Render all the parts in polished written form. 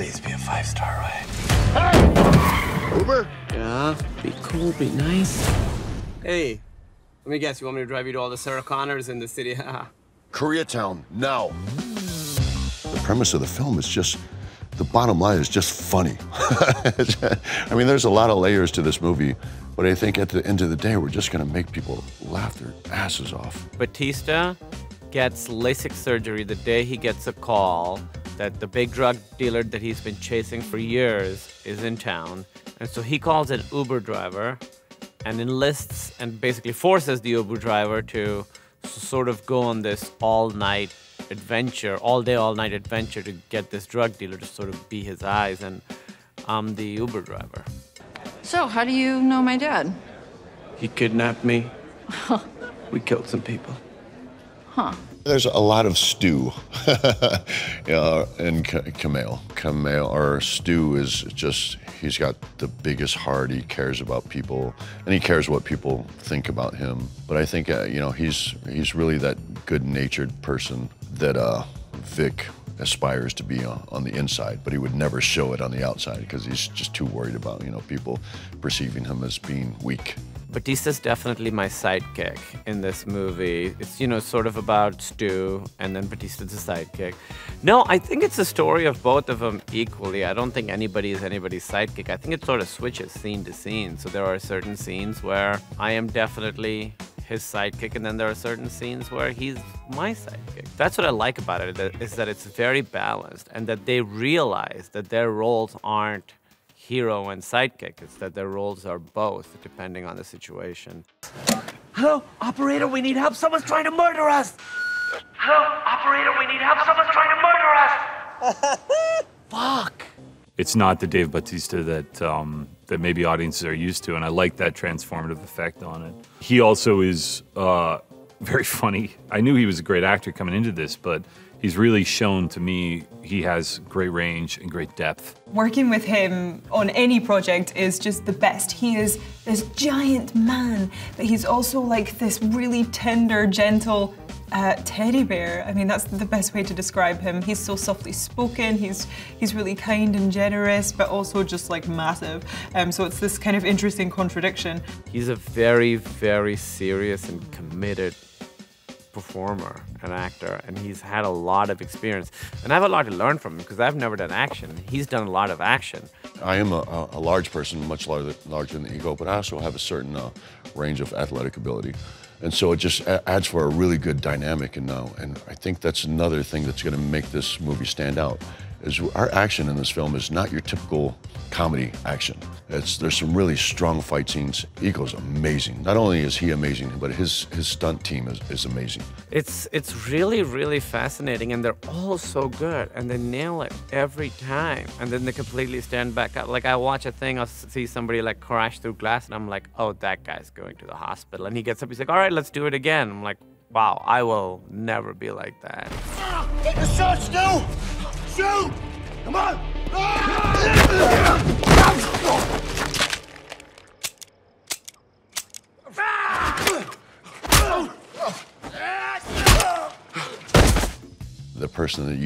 Please be a 5-star ride. Hey! Uber? Yeah, be cool, be nice. Hey, let me guess, you want me to drive you to all the Sarah Connors in the city? Koreatown, now. The premise of the film is just, the bottom line is just funny. I mean, there's a lot of layers to this movie, but I think at the end of the day, we're just gonna make people laugh their asses off. Bautista gets LASIK surgery the day he gets a call that the big drug dealer that he's been chasing for years is in town. And so he calls an Uber driver and enlists and basically forces the Uber driver to sort of go on this all-night adventure, all-day, all-night adventure to get this drug dealer to sort of be his eyes, and I'm the Uber driver. So, how do you know my dad? He kidnapped me. We killed some people. Huh. There's a lot of Stu in Kumail, or Stu is just, he's got the biggest heart. He cares about people, and he cares what people think about him. But I think, he's really that good-natured person that Vic aspires to be on the inside, but he would never show it on the outside because he's just too worried about, people perceiving him as being weak. Bautista's definitely my sidekick in this movie. It's, sort of about Stu, and then Bautista's the sidekick. No, I think it's a story of both of them equally. I don't think anybody is anybody's sidekick. I think it sort of switches scene to scene. So there are certain scenes where I am definitely his sidekick, and then there are certain scenes where he's my sidekick. That's what I like about it, is that it's very balanced, and that they realize that their roles aren't hero and sidekick. It's that their roles are both, depending on the situation. Hello, operator, we need help. Someone's trying to murder us. Hello, operator, we need help. Someone's trying to murder us. Fuck. It's not the Dave Bautista that maybe audiences are used to, and I like that transformative effect on it. He also is very funny. I knew he was a great actor coming into this, but he's really shown to me he has great range and great depth. Working with him on any project is just the best. He is this giant man, but he's also like this really tender, gentle teddy bear. I mean, that's the best way to describe him. He's so softly spoken, he's really kind and generous, but also just like massive. So it's this kind of interesting contradiction. He's a very, very serious and committed performer and actor, and he's had a lot of experience, and I have a lot to learn from him because I've never done action. He's done a lot of action. I am a large person, much larger than the ego, but I also have a certain range of athletic ability, and so it just adds for a really good dynamic. And I think that's another thing that's going to make this movie stand out, is our action in this film is not your typical comedy action. There's some really strong fight scenes. Ego's amazing. Not only is he amazing, but his stunt team is amazing. It's really, really fascinating, and they're all so good, and they nail it every time, and then they completely stand back up. Like, I watch a thing, I'll see somebody like crash through glass, and I'm like, oh, that guy's going to the hospital. And he gets up, he's like, all right, let's do it again. I'm like, wow, I will never be like that. Get the shot, Stu! Shoot! Come on! The person that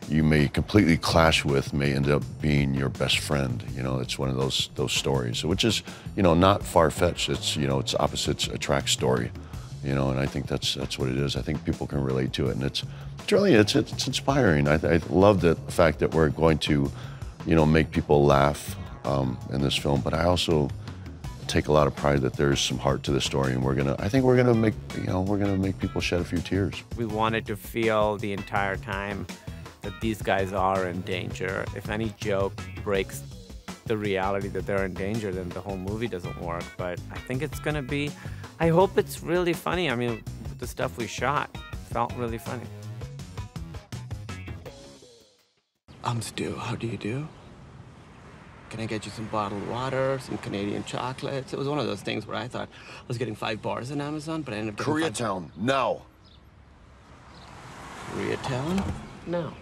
you may completely clash with may end up being your best friend. It's one of those stories, which is, not far-fetched. It's opposites attract story, and I think that's what it is. I think people can relate to it, and it's inspiring. I love the fact that we're going to, make people laugh in this film, but I also take a lot of pride that there's some heart to the story, and I think we're gonna make people shed a few tears. We wanted to feel the entire time that these guys are in danger. If any joke breaks the reality that they're in danger, then the whole movie doesn't work. But I think it's gonna be, I hope it's really funny. I mean, the stuff we shot felt really funny. I'm Stu, how do you do? Can I get you some bottled water, some Canadian chocolates? It was one of those things where I thought I was getting 5 bars on Amazon, but I ended up getting Koreatown, now. Koreatown? No.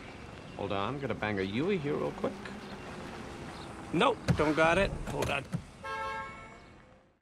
Hold on, I'm gonna bang a Yui here real quick. Nope, don't got it. Hold on.